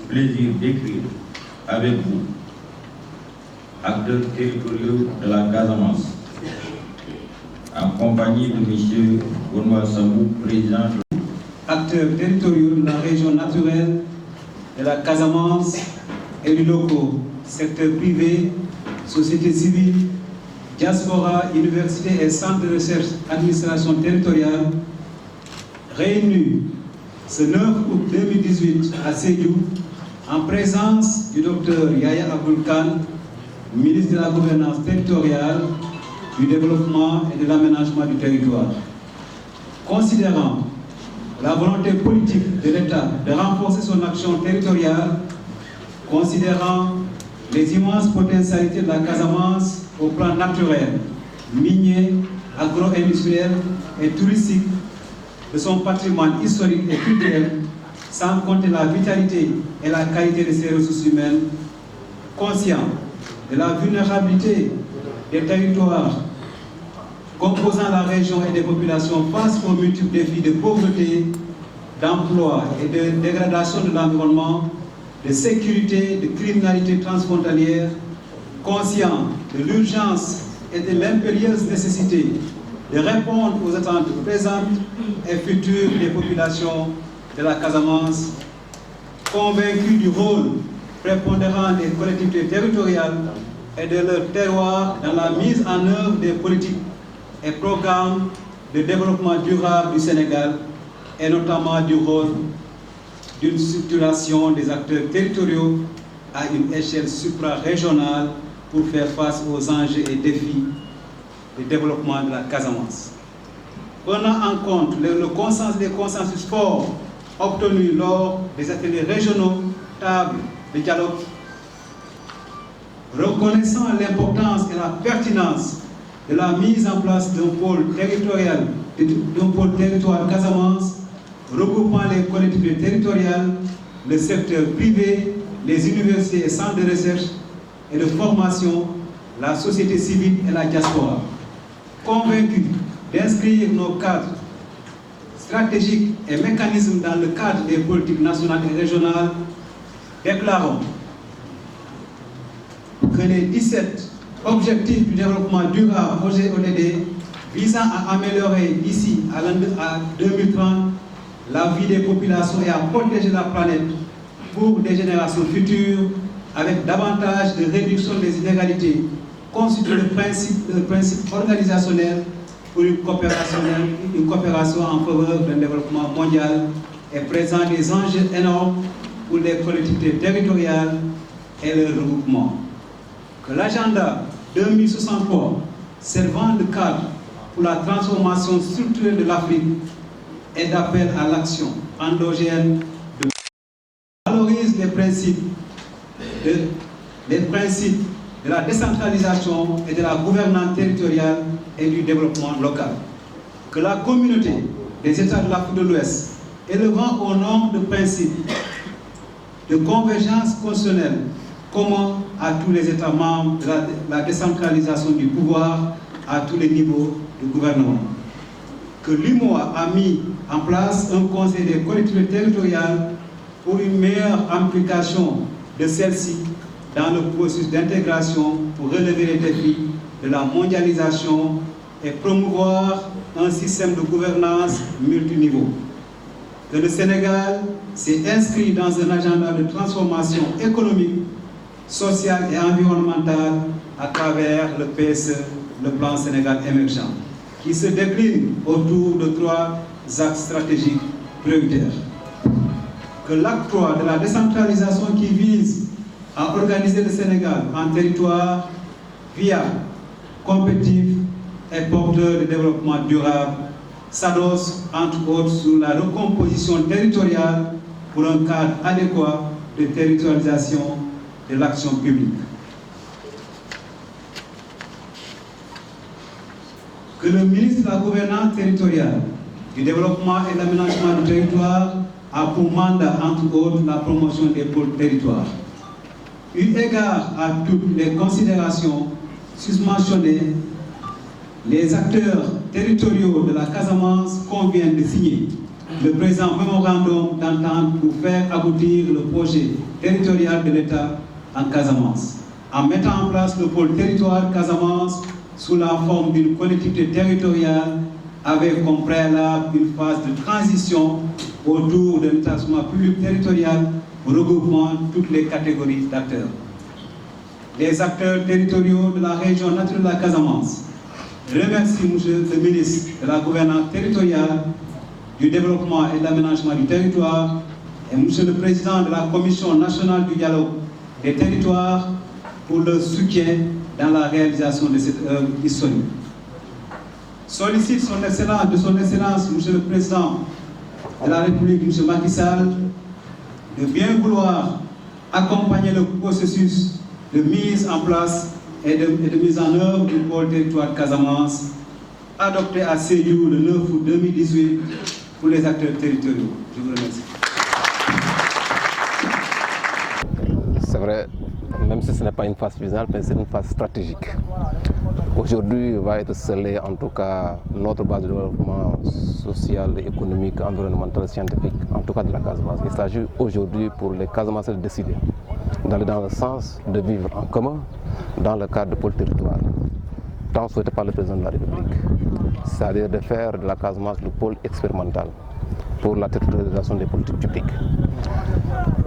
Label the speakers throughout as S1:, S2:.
S1: plaisir d'écrire avec vous, acteurs territoriaux de la Casamance, en compagnie de M. Benoît Sambou, président de
S2: acteurs territoriaux de la région naturelle de la Casamance, élus locaux, secteur privé, société civile, diaspora, université et centre de recherche administration territoriale, réunis ce 9 août 2018 à Sédhiou, en présence du Dr Yaya Aboul Kane, ministre de la Gouvernance territoriale, du Développement et de l'Aménagement du territoire. Considérant la volonté politique de l'État de renforcer son action territoriale, considérant les immenses potentialités de la Casamance au plan naturel, minier, agro-industriel et touristique, de son patrimoine historique et culturel, sans compter la vitalité et la qualité de ses ressources humaines, conscient de la vulnérabilité des territoires composant la région et des populations face aux multiples défis de pauvreté, d'emploi et de dégradation de l'environnement, de sécurité, de criminalité transfrontalière, conscient de l'urgence et de l'impérieuse nécessité de répondre aux attentes présentes et futures des populations de la Casamance, convaincu du rôle prépondérant des collectivités territoriales et de leur terroir dans la mise en œuvre des politiques et programmes de développement durable du Sénégal, et notamment du rôle d'une structuration des acteurs territoriaux à une échelle supra-régionale pour faire face aux enjeux et défis du développement de la Casamance. Prenant en compte les consensus forts obtenus lors des ateliers régionaux, tables de dialogue, reconnaissant l'importance et la pertinence de la mise en place d'un pôle territoire Casamance, regroupant les collectivités territoriales, le secteur privé, les universités et centres de recherche et de formation, la société civile et la diaspora. Convaincus d'inscrire nos cadres stratégiques et mécanismes dans le cadre des politiques nationales et régionales, déclarons que les 17 objectifs du développement durable ODD visant à améliorer d'ici à 2030 la vie des populations et à protéger la planète pour des générations futures avec davantage de réduction des inégalités constituent le principe organisationnel pour une coopération en faveur d'un développement mondial et présente des enjeux énormes pour les collectivités territoriales et leur regroupement. Que l'agenda 2063, servant de cadre pour la transformation structurelle de l'Afrique et d'appel à l'action endogène, valorise les principes de la décentralisation et de la gouvernance territoriale et du développement local. Que la communauté des États de l'Afrique de l'Ouest, élevant au nombre de principes de convergence constitutionnelle communs à tous les États membres de la décentralisation du pouvoir à tous les niveaux de gouvernement. Que l'UMOA a mis en place un conseil des collectivités territoriales pour une meilleure implication de celles-ci dans le processus d'intégration pour relever les défis de la mondialisation et promouvoir un système de gouvernance multiniveau. Que le Sénégal s'est inscrit dans un agenda de transformation économique, sociale et environnementale à travers le PSE, le plan Sénégal émergent, qui se décline autour de 3 axes stratégiques prioritaires. Que l'acte 3 de la décentralisation qui vise à organiser le Sénégal en territoire viable, compétitif et porteur de développement durable s'adosse entre autres sur la recomposition territoriale pour un cadre adéquat de territorialisation de l'action publique. Que le ministre de la Gouvernance territoriale, du Développement et de l'Aménagement du territoire a pour mandat, entre autres, la promotion des pôles territoires. Eu égard à toutes les considérations susmentionnées, les acteurs territoriaux de la Casamance conviennent de signer le présent mémorandum d'entente pour faire aboutir le projet territorial de l'État en Casamance, en mettant en place le pôle territoire Casamance sous la forme d'une collectivité territoriale avec comme préalable une phase de transition autour d'un établissement public territorial regroupant toutes les catégories d'acteurs. Les acteurs territoriaux de la région naturelle de la Casamance remercient M. le ministre de la Gouvernance territoriale, du Développement et de l'Aménagement du territoire et M. le Président de la Commission nationale du dialogue des territoires pour le soutien dans la réalisation de cette œuvre historique. Sollicite de son Excellence, M. le Président de la République, M. Macky Sall, de bien vouloir accompagner le processus de mise en place et de mise en œuvre du pôle territoire Casamance, adopté à Sédhiou le 9 août 2018 pour les acteurs territoriaux. Je vous remercie.
S3: C'est vrai, même si ce n'est pas une phase finale, mais c'est une phase stratégique. Aujourd'hui va être scellé en tout cas notre base de développement social, économique, environnemental, scientifique, en tout cas de la Casamance. Il s'agit aujourd'hui pour les Casamancés de décider, d'aller dans le sens de vivre en commun dans le cadre de pôle territoire, tant souhaité par le président de la République, c'est-à-dire de faire de la Casamance le pôle expérimental pour la territorialisation des politiques publiques.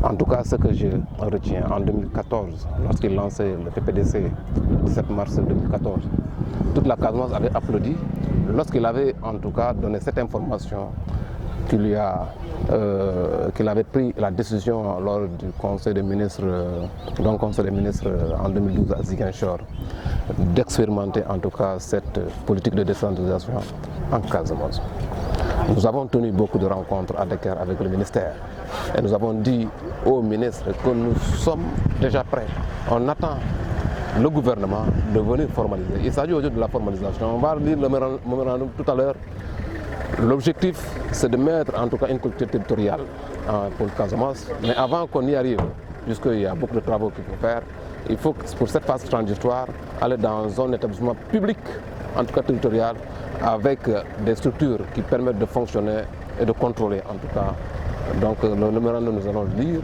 S3: En tout cas, ce que je retiens, en 2014, lorsqu'il lançait le PPDC, le 17 mars 2014, toute la Casamance avait applaudi lorsqu'il avait en tout cas donné cette information qu'il avait pris la décision lors du Conseil des ministres, en 2012 à Ziguinchor, d'expérimenter en tout cas cette politique de décentralisation en Casamance. Nous avons tenu beaucoup de rencontres à Dakar avec le ministère et nous avons dit au ministre que nous sommes déjà prêts. On attend le gouvernement de venir formaliser. Il s'agit aujourd'hui de la formalisation. On va lire le mémorandum tout à l'heure. L'objectif, c'est de mettre en tout cas une collectivité territoriale pour le Casamance. Mais avant qu'on y arrive, puisqu'il y a beaucoup de travaux qu'il faut faire, il faut, pour cette phase transitoire, aller dans un établissement public, en tout cas territorial, avec des structures qui permettent de fonctionner et de contrôler en tout cas. Donc le mémorandum, nous allons le lire.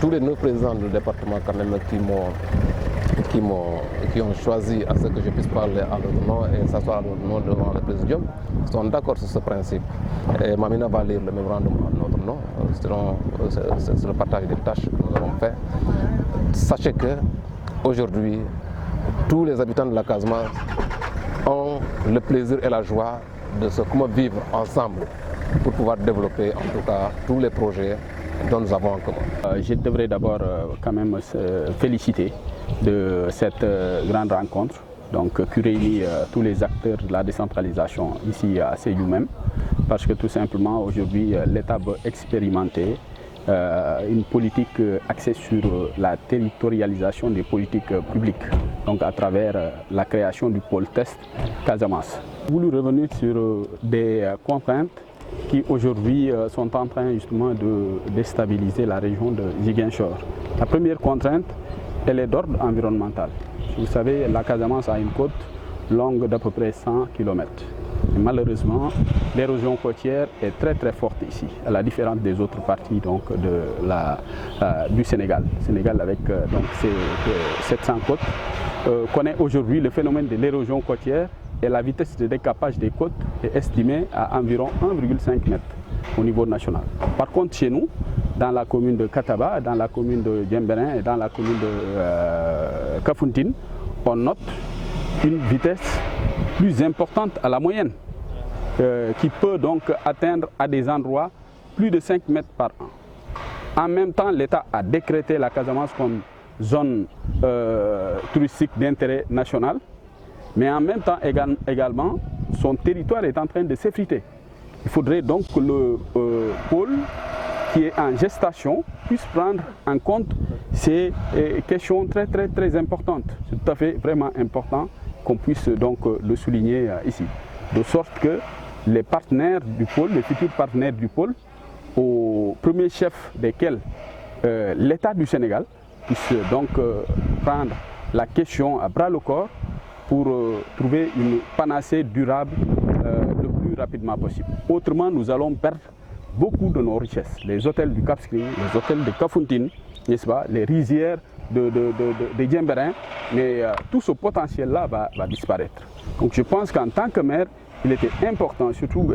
S3: Tous les 9 présidents du département quand même qui ont choisi à ce que je puisse parler à leur nom et s'asseoir à leur nom devant le présidium sont d'accord sur ce principe. Et Mamina va lire le mémorandum à notre nom. C'est le partage des tâches que nous avons fait. Sachez que aujourd'hui, tous les habitants de la Casamance ont le plaisir et la joie de se comment vivre ensemble pour pouvoir développer en tout cas tous les projets dont nous avons en commun.
S4: Je devrais d'abord quand même féliciter de cette grande rencontre qui réunit tous les acteurs de la décentralisation ici à Sédhiou même, parce que tout simplement aujourd'hui l'État veut expérimenter une politique axée sur la territorialisation des politiques publiques, donc à travers la création du pôle test Casamance. J'ai voulu revenir sur des contraintes qui aujourd'hui sont en train justement de déstabiliser la région de Ziguinchor. La première contrainte, elle est d'ordre environnemental. Vous savez, la Casamance a une côte longue d'à peu près 100 km. Et malheureusement, l'érosion côtière est très très forte ici, à la différence des autres parties du Sénégal. Le Sénégal avec ses 700 côtes connaît aujourd'hui le phénomène de l'érosion côtière et la vitesse de décapage des côtes est estimée à environ 1,5 m au niveau national. Par contre, chez nous, dans la commune de Kataba, dans la commune de Djemberin et dans la commune de Kafountine, on note une vitesse plus importante à la moyenne, qui peut donc atteindre à des endroits plus de 5 mètres par an. En même temps, l'État a décrété la Casamance comme zone touristique d'intérêt national, mais en même temps également, son territoire est en train de s'effriter. Il faudrait donc que le pôle qui est en gestation puisse prendre en compte ces questions très très très importantes. C'est tout à fait vraiment important qu'on puisse donc le souligner ici. De sorte que les partenaires du pôle, les futurs partenaires du pôle, au premier chef desquels l'État du Sénégal puisse donc prendre la question à bras le corps pour trouver une panacée durable le plus rapidement possible. Autrement, nous allons perdre beaucoup de nos richesses, les hôtels du Cap Skirring, les hôtels de Kafountine, n'est-ce pas, les rizières de Diembéring, mais tout ce potentiel-là va disparaître. Donc je pense qu'en tant que maire, il était important, surtout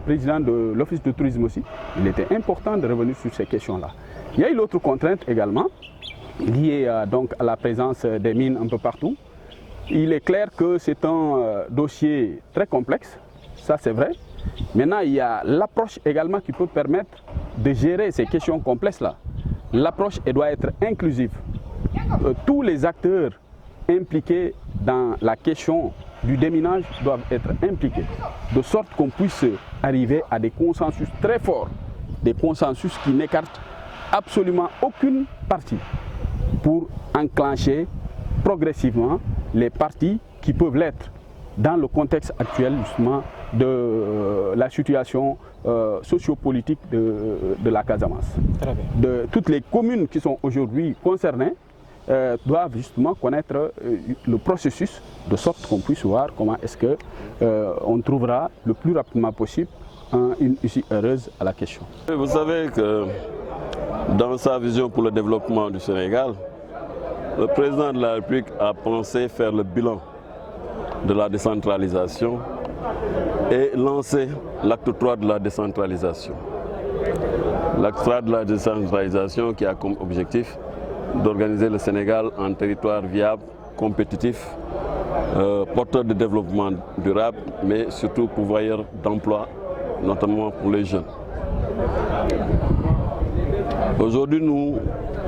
S4: président de l'Office de tourisme aussi, il était important de revenir sur ces questions-là. Il y a une autre contrainte également, liée donc à la présence des mines un peu partout. Il est clair que c'est un dossier très complexe, ça c'est vrai. Maintenant, il y a l'approche également qui peut permettre de gérer ces questions complexes-là. L'approche doit être inclusive. Tous les acteurs impliqués dans la question du déminage doivent être impliqués, de sorte qu'on puisse arriver à des consensus très forts, des consensus qui n'écartent absolument aucune partie, pour enclencher progressivement les parties qui peuvent l'être dans le contexte actuel justement de la situation sociopolitique de la Casamance. De toutes les communes qui sont aujourd'hui concernées doivent justement connaître le processus, de sorte qu'on puisse voir comment est-ce qu'on trouvera le plus rapidement possible une issue heureuse à la question.
S5: Vous savez que dans sa vision pour le développement du Sénégal, le président de la République a pensé faire le bilan de la décentralisation et lancer l'acte 3 de la décentralisation. L'acte 3 de la décentralisation qui a comme objectif d'organiser le Sénégal en territoire viable, compétitif, porteur de développement durable, mais surtout pourvoyeur d'emplois, notamment pour les jeunes. Aujourd'hui, nous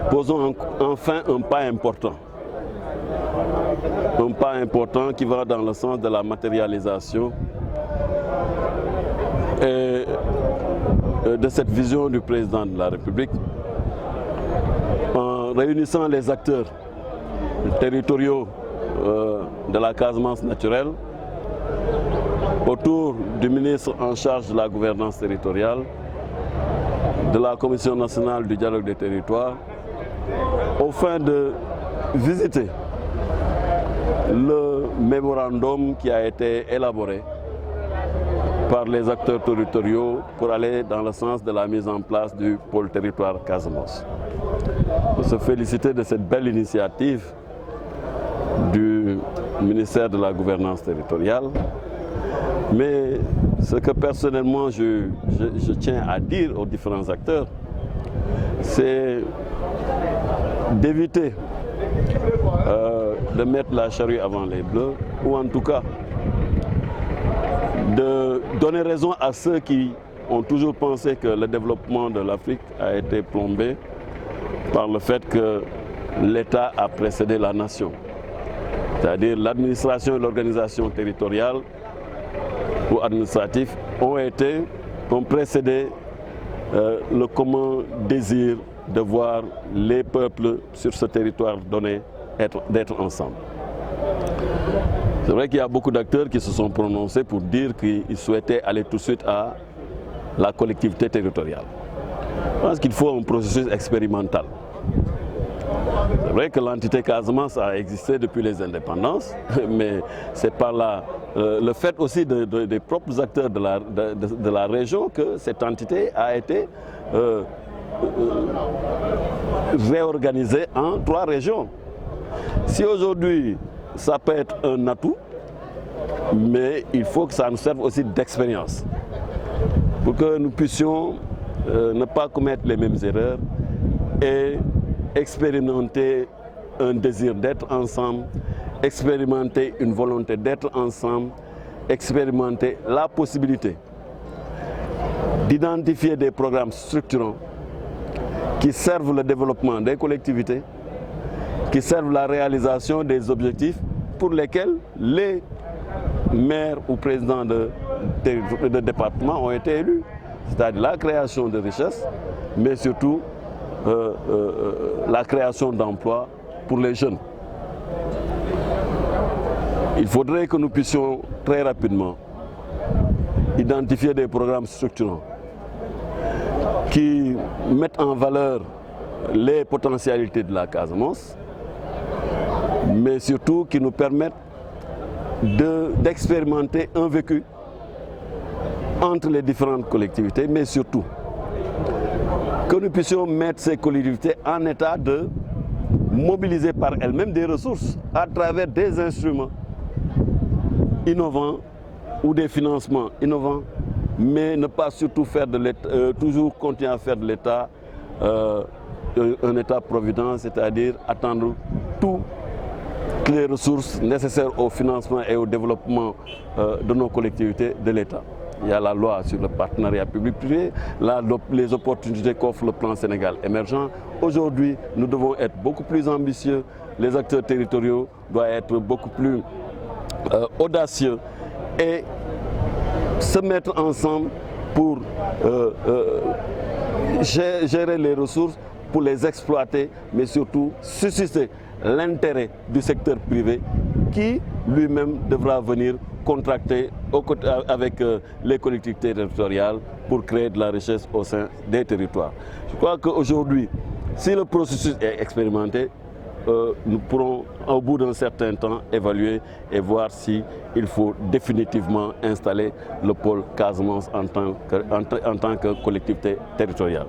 S5: posons enfin un pas important. Un pas important qui va dans le sens de la matérialisation et de cette vision du président de la République, en réunissant les acteurs territoriaux de la Casamance naturelle autour du ministre en charge de la gouvernance territoriale, de la Commission nationale du dialogue des territoires, au fin de visiter le mémorandum qui a été élaboré par les acteurs territoriaux pour aller dans le sens de la mise en place du pôle territoire Casamance. On se féliciter de cette belle initiative du ministère de la gouvernance territoriale, mais ce que personnellement je tiens à dire aux différents acteurs, c'est d'éviter de mettre la charrue avant les bœufs, ou en tout cas de donner raison à ceux qui ont toujours pensé que le développement de l'Afrique a été plombé par le fait que l'État a précédé la nation. C'est-à-dire l'administration et l'organisation territoriale ou administrative ont précédé le commun désir de voir les peuples sur ce territoire donné d'être ensemble. C'est vrai qu'il y a beaucoup d'acteurs qui se sont prononcés pour dire qu'ils souhaitaient aller tout de suite à la collectivité territoriale. Je pense qu'il faut un processus expérimental. C'est vrai que l'entité Casamance a existé depuis les indépendances, mais c'est par le fait aussi des propres acteurs de la région que cette entité a été réorganisée en 3 régions. Si aujourd'hui ça peut être un atout, mais il faut que ça nous serve aussi d'expérience pour que nous puissions ne pas commettre les mêmes erreurs et expérimenter un désir d'être ensemble, expérimenter une volonté d'être ensemble, expérimenter la possibilité d'identifier des programmes structurants qui servent le développement des collectivités, qui servent la réalisation des objectifs pour lesquels les maires ou présidents de départements ont été élus, c'est-à-dire la création de richesses, mais surtout la création d'emplois pour les jeunes. Il faudrait que nous puissions très rapidement identifier des programmes structurants qui mettent en valeur les potentialités de la Casamance, mais surtout qui nous permettent d'expérimenter un vécu entre les différentes collectivités, mais surtout que nous puissions mettre ces collectivités en état de mobiliser par elles-mêmes des ressources à travers des instruments innovants ou des financements innovants, mais ne pas surtout faire de l'État, toujours continuer à faire de l'État un État-providence, c'est-à-dire attendre toutes les ressources nécessaires au financement et au développement de nos collectivités de l'État. Il y a la loi sur le partenariat public-privé, les opportunités qu'offre le plan Sénégal émergent. Aujourd'hui, nous devons être beaucoup plus ambitieux. Les acteurs territoriaux doivent être beaucoup plus audacieux et se mettre ensemble pour gérer les ressources, pour les exploiter, mais surtout susciter l'intérêt du secteur privé qui lui-même devra venir contracter avec les collectivités territoriales pour créer de la richesse au sein des territoires. Je crois qu'aujourd'hui, si le processus est expérimenté, nous pourrons au bout d'un certain temps évaluer et voir s'il faut définitivement installer le pôle Casamance en tant que collectivité territoriale.